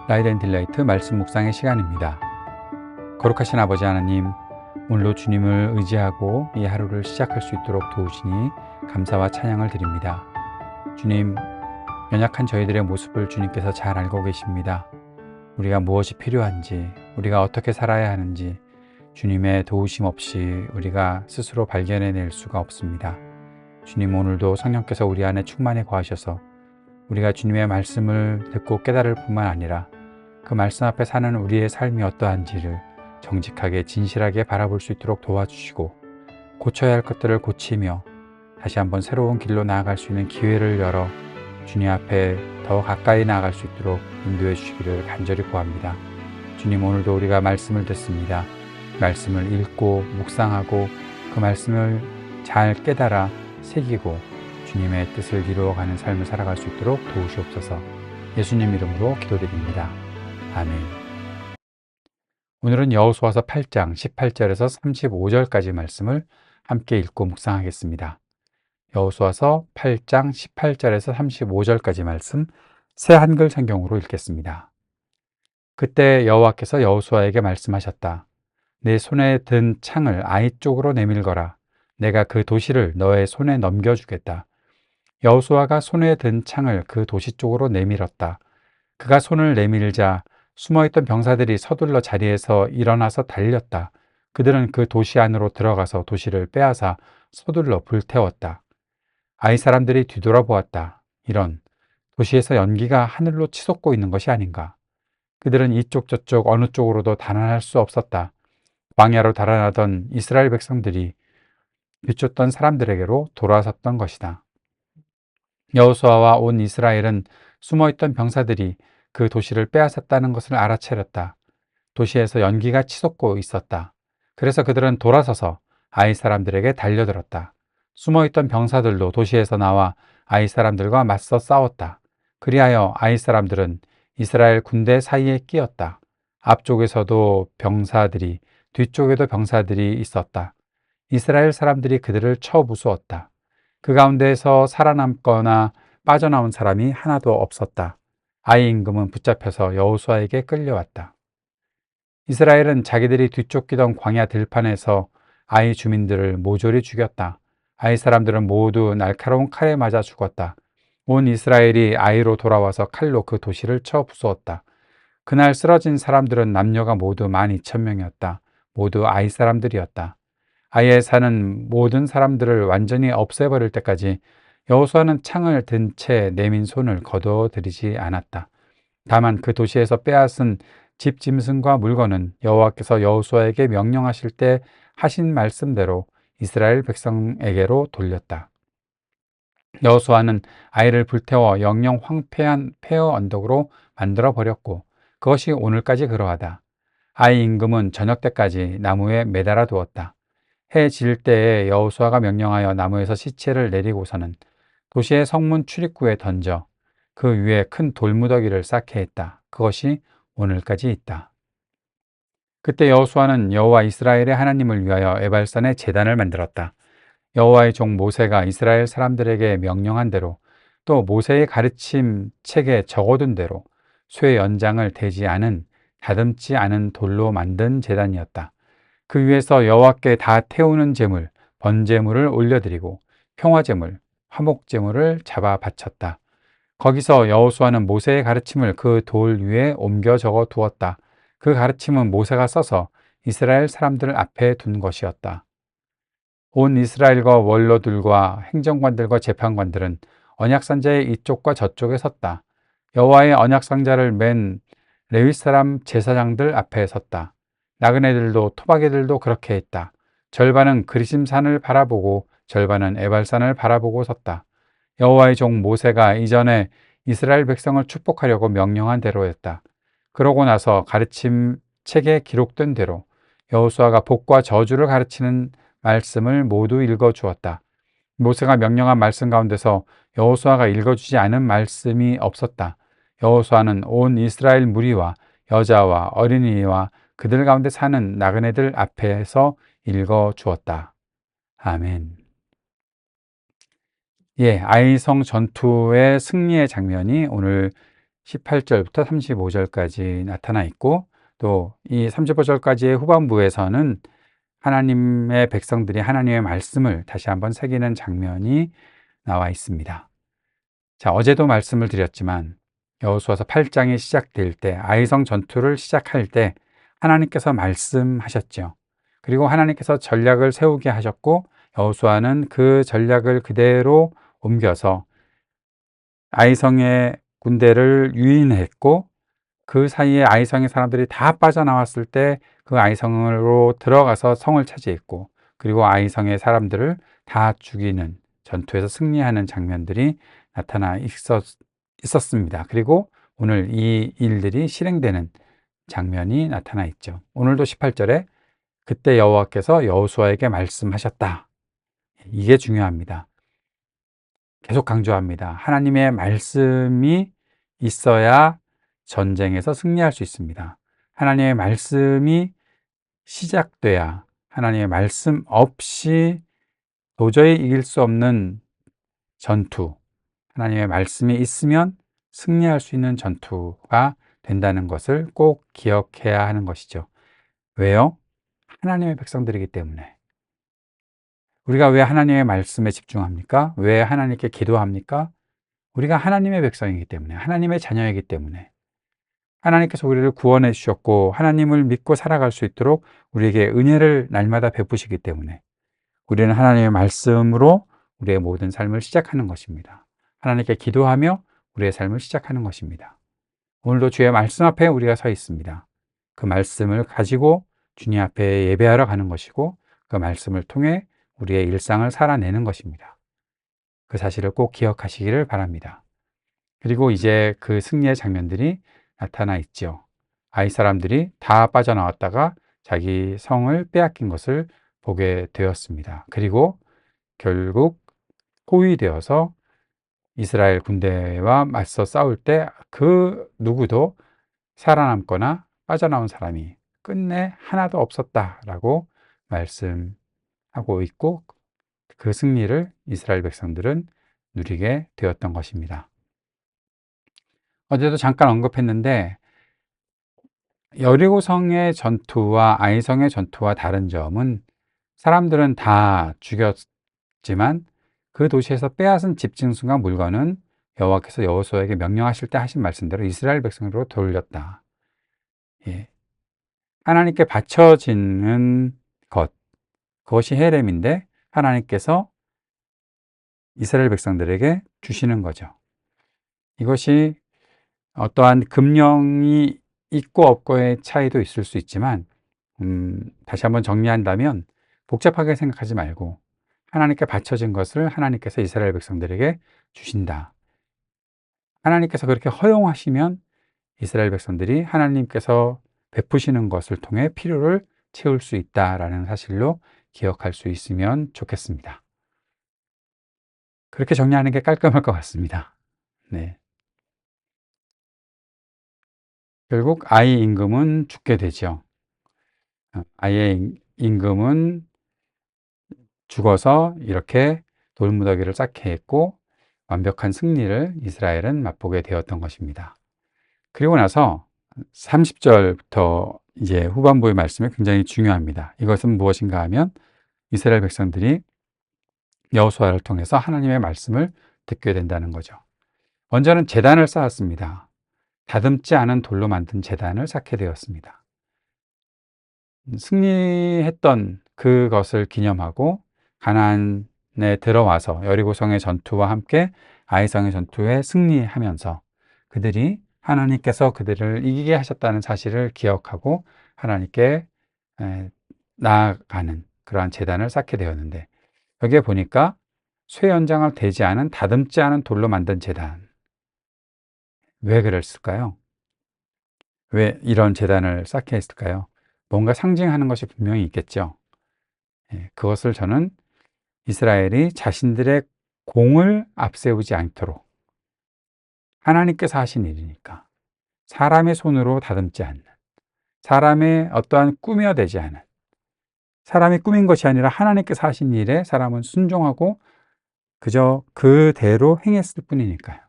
라이트 앤 딜라이트 말씀 묵상의 시간입니다. 거룩하신 아버지 하나님, 오늘도 주님을 의지하고 이 하루를 시작할 수 있도록 도우시니 감사와 찬양을 드립니다. 주님, 연약한 저희들의 모습을 주님께서 잘 알고 계십니다. 우리가 무엇이 필요한지, 우리가 어떻게 살아야 하는지 주님의 도우심 없이 우리가 스스로 발견해낼 수가 없습니다. 주님, 오늘도 성령께서 우리 안에 충만히 거하셔서 우리가 주님의 말씀을 듣고 깨달을 뿐만 아니라 그 말씀 앞에 사는 우리의 삶이 어떠한지를 정직하게 진실하게 바라볼 수 있도록 도와주시고, 고쳐야 할 것들을 고치며 다시 한번 새로운 길로 나아갈 수 있는 기회를 열어 주님 앞에 더 가까이 나아갈 수 있도록 인도해 주시기를 간절히 구합니다. 주님, 오늘도 우리가 말씀을 듣습니다. 말씀을 읽고 묵상하고 그 말씀을 잘 깨달아 새기고 주님의 뜻을 이루어가는 삶을 살아갈 수 있도록 도우시옵소서. 예수님 이름으로 기도드립니다. 아멘. 오늘은 여호수아서 8장 18절에서 35절까지 말씀을 함께 읽고 묵상하겠습니다. 여호수아서 8장 18절에서 35절까지 말씀, 새 한글 성경으로 읽겠습니다. 그때 여호와께서 여호수아에게 말씀하셨다. 내 손에 든 창을 아이 쪽으로 내밀거라. 내가 그 도시를 너의 손에 넘겨주겠다. 여호수아가 손에 든 창을 그 도시 쪽으로 내밀었다. 그가 손을 내밀자 숨어있던 병사들이 서둘러 자리에서 일어나서 달렸다. 그들은 그 도시 안으로 들어가서 도시를 빼앗아 서둘러 불태웠다. 아이 사람들이 뒤돌아보았다. 이런, 도시에서 연기가 하늘로 치솟고 있는 것이 아닌가. 그들은 이쪽 저쪽 어느 쪽으로도 달아날 수 없었다. 광야로 달아나던 이스라엘 백성들이 비쫓던 사람들에게로 돌아섰던 것이다. 여호수아와 온 이스라엘은 숨어있던 병사들이 그 도시를 빼앗았다는 것을 알아차렸다. 도시에서 연기가 치솟고 있었다. 그래서 그들은 돌아서서 아이 사람들에게 달려들었다. 숨어있던 병사들도 도시에서 나와 아이 사람들과 맞서 싸웠다. 그리하여 아이 사람들은 이스라엘 군대 사이에 끼었다. 앞쪽에서도 병사들이, 뒤쪽에도 병사들이 있었다. 이스라엘 사람들이 그들을 쳐 부수었다. 그 가운데에서 살아남거나 빠져나온 사람이 하나도 없었다. 아이 임금은 붙잡혀서 여호수아에게 끌려왔다. 이스라엘은 자기들이 뒤쫓기던 광야 들판에서 아이 주민들을 모조리 죽였다. 아이 사람들은 모두 날카로운 칼에 맞아 죽었다. 온 이스라엘이 아이로 돌아와서 칼로 그 도시를 쳐 부수었다. 그날 쓰러진 사람들은 남녀가 모두 12,000명이었다. 모두 아이 사람들이었다. 아이에 사는 모든 사람들을 완전히 없애버릴 때까지 여호수아는 창을 든 채 내민 손을 거두어들이지 않았다. 다만 그 도시에서 빼앗은 집 짐승과 물건은 여호와께서 여호수아에게 명령하실 때 하신 말씀대로 이스라엘 백성에게로 돌렸다. 여호수아는 아이를 불태워 영영 황폐한 폐허 언덕으로 만들어 버렸고, 그것이 오늘까지 그러하다. 아이 임금은 저녁 때까지 나무에 매달아 두었다. 해 질 때에 여호수아가 명령하여 나무에서 시체를 내리고서는 도시의 성문 출입구에 던져 그 위에 큰 돌무더기를 쌓게 했다. 그것이 오늘까지 있다. 그때 여호수아는 여호와 이스라엘의 하나님을 위하여 에발산에 제단을 만들었다. 여호와의 종 모세가 이스라엘 사람들에게 명령한 대로, 또 모세의 가르침 책에 적어둔 대로 쇠 연장을 대지 않은 다듬지 않은 돌로 만든 제단이었다. 그 위에서 여호와께 다 태우는 제물, 번제물을 올려드리고 평화제물, 화목제물을 잡아 바쳤다. 거기서 여호수아는 모세의 가르침을 그 돌 위에 옮겨 적어 두었다. 그 가르침은 모세가 써서 이스라엘 사람들 앞에 둔 것이었다. 온 이스라엘과 원로들과 행정관들과 재판관들은 언약상자의 이쪽과 저쪽에 섰다. 여호와의 언약상자를 맨 레위 사람 제사장들 앞에 섰다. 나그네들도 토박이들도 그렇게 했다. 절반은 그리심산을 바라보고 절반은 에발산을 바라보고 섰다. 여호와의 종 모세가 이전에 이스라엘 백성을 축복하려고 명령한 대로였다. 그러고 나서 가르침 책에 기록된 대로 여호수아가 복과 저주를 가르치는 말씀을 모두 읽어주었다. 모세가 명령한 말씀 가운데서 여호수아가 읽어주지 않은 말씀이 없었다. 여호수아는 온 이스라엘 무리와 여자와 어린이와 그들 가운데 사는 나그네들 앞에서 읽어주었다. 아멘. 아이성 전투의 승리의 장면이 오늘 18절부터 35절까지 나타나 있고, 또 이 35절까지의 후반부에서는 하나님의 백성들이 하나님의 말씀을 다시 한번 새기는 장면이 나와 있습니다. 자, 어제도 말씀을 드렸지만 여호수아서 8장이 시작될 때, 아이성 전투를 시작할 때 하나님께서 말씀하셨죠. 그리고 하나님께서 전략을 세우게 하셨고, 여호수아는 그 전략을 그대로 옮겨서 아이성의 군대를 유인했고, 그 사이에 아이성의 사람들이 다 빠져나왔을 때 그 아이성으로 들어가서 성을 차지했고, 그리고 아이성의 사람들을 다 죽이는, 전투에서 승리하는 장면들이 나타나 있었습니다. 그리고 오늘 이 일들이 실행되는 장면이 나타나 있죠. 오늘도 18절에 그때 여호와께서 여호수아에게 말씀하셨다. 이게 중요합니다. 계속 강조합니다. 하나님의 말씀이 있어야 전쟁에서 승리할 수 있습니다. 하나님의 말씀이 시작돼야, 하나님의 말씀 없이 도저히 이길 수 없는 전투, 하나님의 말씀이 있으면 승리할 수 있는 전투가 된다는 것을 꼭 기억해야 하는 것이죠. 왜요? 하나님의 백성들이기 때문에. 우리가 왜 하나님의 말씀에 집중합니까? 왜 하나님께 기도합니까? 우리가 하나님의 백성이기 때문에, 하나님의 자녀이기 때문에, 하나님께서 우리를 구원해 주셨고 하나님을 믿고 살아갈 수 있도록 우리에게 은혜를 날마다 베푸시기 때문에 우리는 하나님의 말씀으로 우리의 모든 삶을 시작하는 것입니다. 하나님께 기도하며 우리의 삶을 시작하는 것입니다. 오늘도 주의 말씀 앞에 우리가 서 있습니다. 그 말씀을 가지고 주님 앞에 예배하러 가는 것이고, 그 말씀을 통해 우리의 일상을 살아내는 것입니다. 그 사실을 꼭 기억하시기를 바랍니다. 그리고 이제 그 승리의 장면들이 나타나 있죠. 아이 사람들이 다 빠져나왔다가 자기 성을 빼앗긴 것을 보게 되었습니다. 그리고 결국 포위되어서 이스라엘 군대와 맞서 싸울 때 그 누구도 살아남거나 빠져나온 사람이 끝내 하나도 없었다라고 말씀하고 있고, 그 승리를 이스라엘 백성들은 누리게 되었던 것입니다. 어제도 잠깐 언급했는데, 여리고성의 전투와 아이성의 전투와 다른 점은 사람들은 다 죽였지만 그 도시에서 빼앗은 집짐승과 물건은 여호와께서 여호수아에게 명령하실 때 하신 말씀대로 이스라엘 백성으로 돌렸다. 예. 하나님께 바쳐지는 것, 그것이 헤렘인데 하나님께서 이스라엘 백성들에게 주시는 거죠. 이것이 어떠한 금령이 있고 없고의 차이도 있을 수 있지만, 다시 한번 정리한다면 복잡하게 생각하지 말고 하나님께 바쳐진 것을 하나님께서 이스라엘 백성들에게 주신다. 하나님께서 그렇게 허용하시면 이스라엘 백성들이 하나님께서 베푸시는 것을 통해 필요를 채울 수 있다라는 사실로 기억할 수 있으면 좋겠습니다. 그렇게 정리하는 게 깔끔할 것 같습니다. 네. 결국 아이 임금은 죽게 되죠. 아이의 임금은 죽어서 이렇게 돌무더기를 쌓게 했고 완벽한 승리를 이스라엘은 맛보게 되었던 것입니다. 그리고 나서 30절부터 이제 후반부의 말씀이 굉장히 중요합니다. 이것은 무엇인가 하면 이스라엘 백성들이 여호수아를 통해서 하나님의 말씀을 듣게 된다는 거죠. 먼저는 제단을 쌓았습니다. 다듬지 않은 돌로 만든 제단을 쌓게 되었습니다. 승리했던 그것을 기념하고 가나안에 들어와서 여리고성의 전투와 함께 아이성의 전투에 승리하면서 그들이 하나님께서 그들을 이기게 하셨다는 사실을 기억하고 하나님께 나아가는 그러한 제단을 쌓게 되었는데, 여기에 보니까 쇠 연장을 대지 않은 다듬지 않은 돌로 만든 제단. 왜 그랬을까요? 왜 이런 제단을 쌓게 했을까요? 뭔가 상징하는 것이 분명히 있겠죠. 그것을 저는 이스라엘이 자신들의 공을 앞세우지 않도록, 하나님께서 하신 일이니까 사람의 손으로 다듬지 않는, 사람의 어떠한 꾸며대지 않은, 사람이 꾸민 것이 아니라 하나님께서 하신 일에 사람은 순종하고 그저 그대로 행했을 뿐이니까요.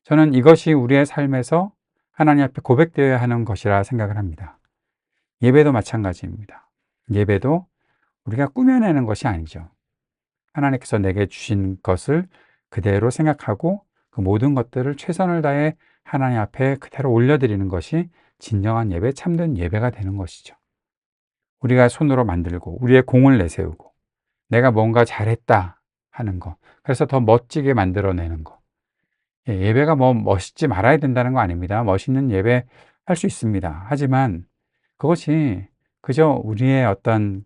저는 이것이 우리의 삶에서 하나님 앞에 고백되어야 하는 것이라 생각을 합니다. 예배도 마찬가지입니다. 예배도 우리가 꾸며내는 것이 아니죠. 하나님께서 내게 주신 것을 그대로 생각하고 그 모든 것들을 최선을 다해 하나님 앞에 그대로 올려드리는 것이 진정한 예배, 참된 예배가 되는 것이죠. 우리가 손으로 만들고 우리의 공을 내세우고 내가 뭔가 잘했다 하는 것, 그래서 더 멋지게 만들어내는 것. 예배가 뭐 멋있지 말아야 된다는 거 아닙니다. 멋있는 예배 할 수 있습니다. 하지만 그것이 그저 우리의 어떤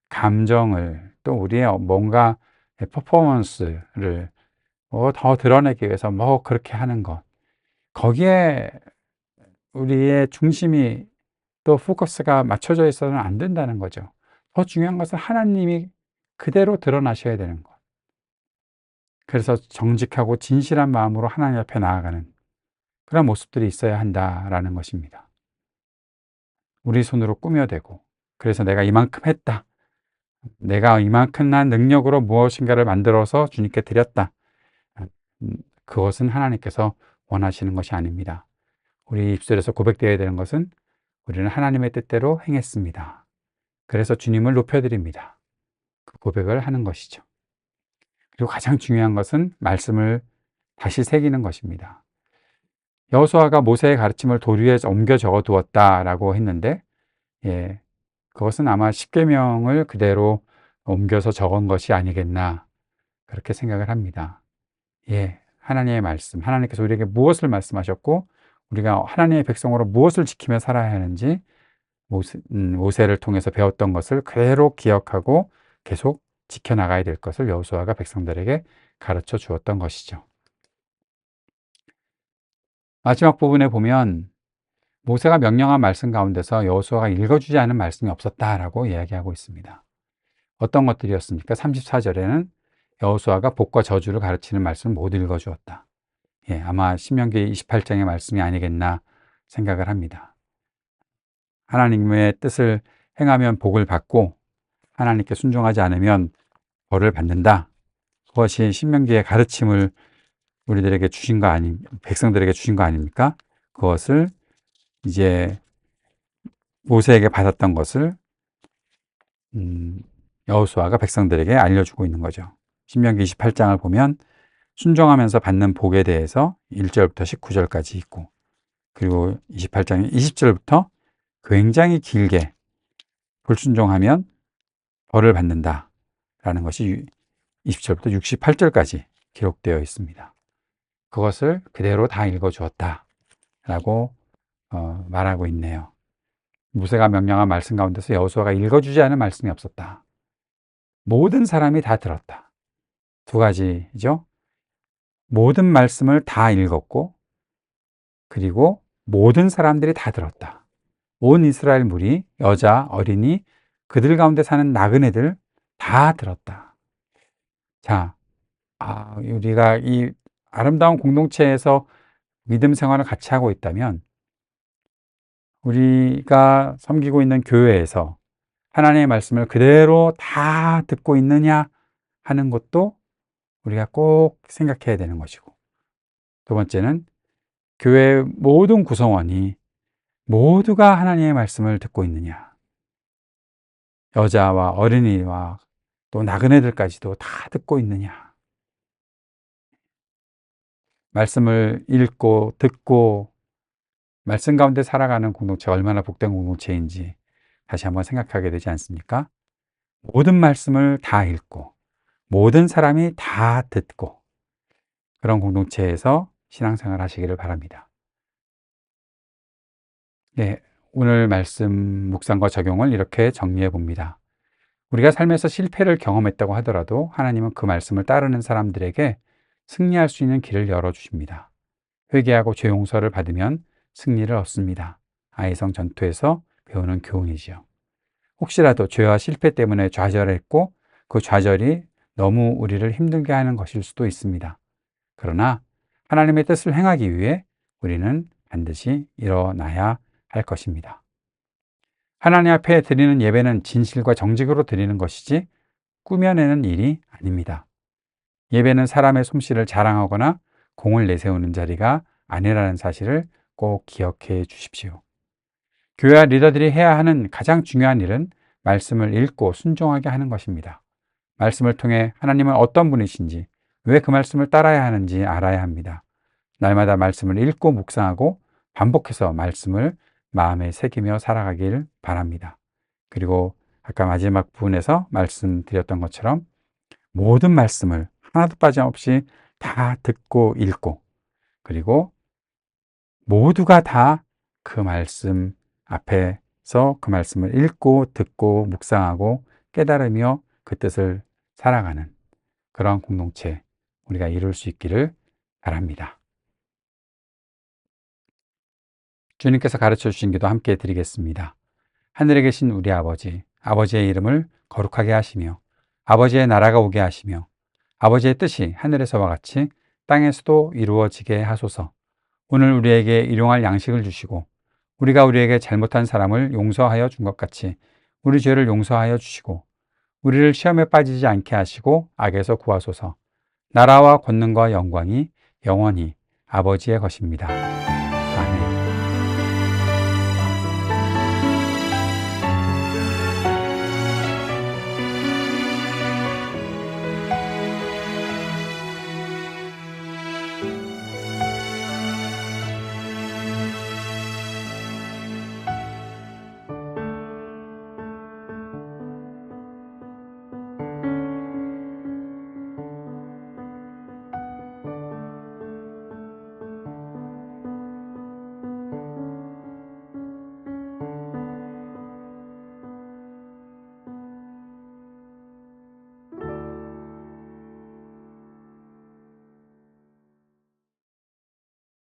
감정을, 또 우리의 뭔가 퍼포먼스를 더 드러내기 위해서 뭐 그렇게 하는 것, 거기에 우리의 중심이 또 포커스가 맞춰져 있어서는 안 된다는 거죠. 더 중요한 것은 하나님이 그대로 드러나셔야 되는 것. 그래서 정직하고 진실한 마음으로 하나님 앞에 나아가는 그런 모습들이 있어야 한다라는 것입니다. 우리 손으로 꾸며대고, 그래서 내가 이만큼 했다, 내가 이만큼한 능력으로 무엇인가를 만들어서 주님께 드렸다, 그것은 하나님께서 원하시는 것이 아닙니다. 우리 입술에서 고백되어야 되는 것은 우리는 하나님의 뜻대로 행했습니다, 그래서 주님을 높여드립니다, 그 고백을 하는 것이죠. 그리고 가장 중요한 것은 말씀을 다시 새기는 것입니다. 여호수아가 모세의 가르침을 돌 위에 옮겨 적어 두었다라고 했는데, 그것은 아마 십계명을 그대로 옮겨서 적은 것이 아니겠나, 그렇게 생각을 합니다. 하나님의 말씀, 하나님께서 우리에게 무엇을 말씀하셨고 우리가 하나님의 백성으로 무엇을 지키며 살아야 하는지 모세를 통해서 배웠던 것을 그대로 기억하고 계속 지켜나가야 될 것을 여호수아가 백성들에게 가르쳐 주었던 것이죠. 마지막 부분에 보면 모세가 명령한 말씀 가운데서 여호수아가 읽어주지 않은 말씀이 없었다라고 이야기하고 있습니다. 어떤 것들이었습니까? 34절에는 여호수아가 복과 저주를 가르치는 말씀을 못 읽어주었다. 아마 신명기 28장의 말씀이 아니겠나 생각을 합니다. 하나님의 뜻을 행하면 복을 받고 하나님께 순종하지 않으면 벌을 받는다. 그것이 신명기의 가르침을 우리들에게 주신 거 백성들에게 주신 거 아닙니까? 그것을 이제 모세에게 받았던 것을 여호수아가 백성들에게 알려주고 있는 거죠. 신명기 28장을 보면 순종하면서 받는 복에 대해서 1절부터 19절까지 있고, 그리고 28장의 20절부터 굉장히 길게 불순종하면 벌을 받는다 라는 것이 20절부터 68절까지 기록되어 있습니다. 그것을 그대로 다 읽어주었다 라고 말하고 있네요. 모세가 명령한 말씀 가운데서 여호수아가 읽어주지 않은 말씀이 없었다. 모든 사람이 다 들었다. 두 가지죠. 모든 말씀을 다 읽었고, 그리고 모든 사람들이 다 들었다. 온 이스라엘 무리, 여자, 어린이, 그들 가운데 사는 나그네들 다 들었다. 자, 우리가 이 아름다운 공동체에서 믿음 생활을 같이 하고 있다면, 우리가 섬기고 있는 교회에서 하나님의 말씀을 그대로 다 듣고 있느냐 하는 것도 우리가 꼭 생각해야 되는 것이고, 두 번째는 교회의 모든 구성원이 모두가 하나님의 말씀을 듣고 있느냐, 여자와 어린이와 또 나그네들까지도 다 듣고 있느냐. 말씀을 읽고 듣고 말씀 가운데 살아가는 공동체가 얼마나 복된 공동체인지 다시 한번 생각하게 되지 않습니까? 모든 말씀을 다 읽고 모든 사람이 다 듣고 그런 공동체에서 신앙생활 하시기를 바랍니다. 오늘 말씀 묵상과 적용을 이렇게 정리해 봅니다. 우리가 삶에서 실패를 경험했다고 하더라도 하나님은 그 말씀을 따르는 사람들에게 승리할 수 있는 길을 열어주십니다. 회개하고 죄 용서를 받으면 승리를 얻습니다. 아이성 전투에서 배우는 교훈이지요. 혹시라도 죄와 실패 때문에 좌절했고 그 좌절이 너무 우리를 힘들게 하는 것일 수도 있습니다. 그러나 하나님의 뜻을 행하기 위해 우리는 반드시 일어나야 할 것입니다. 하나님 앞에 드리는 예배는 진실과 정직으로 드리는 것이지 꾸며내는 일이 아닙니다. 예배는 사람의 솜씨를 자랑하거나 공을 내세우는 자리가 아니라는 사실을 꼭 기억해 주십시오. 교회와 리더들이 해야 하는 가장 중요한 일은 말씀을 읽고 순종하게 하는 것입니다. 말씀을 통해 하나님은 어떤 분이신지, 왜 그 말씀을 따라야 하는지 알아야 합니다. 날마다 말씀을 읽고 묵상하고 반복해서 말씀을 마음에 새기며 살아가길 바랍니다. 그리고 아까 마지막 부분에서 말씀드렸던 것처럼 모든 말씀을 하나도 빠짐없이 다 듣고 읽고, 그리고 모두가 다 그 말씀 앞에서 그 말씀을 읽고 듣고 묵상하고 깨달으며 그 뜻을 살아가는 그런 공동체 우리가 이룰 수 있기를 바랍니다. 주님께서 가르쳐 주신 기도 함께 드리겠습니다. 하늘에 계신 우리 아버지, 아버지의 이름을 거룩하게 하시며 아버지의 나라가 오게 하시며 아버지의 뜻이 하늘에서와 같이 땅에서도 이루어지게 하소서. 오늘 우리에게 일용할 양식을 주시고 우리가 우리에게 잘못한 사람을 용서하여 준 것 같이 우리 죄를 용서하여 주시고 우리를 시험에 빠지지 않게 하시고 악에서 구하소서. 나라와 권능과 영광이 영원히 아버지의 것입니다. 아멘.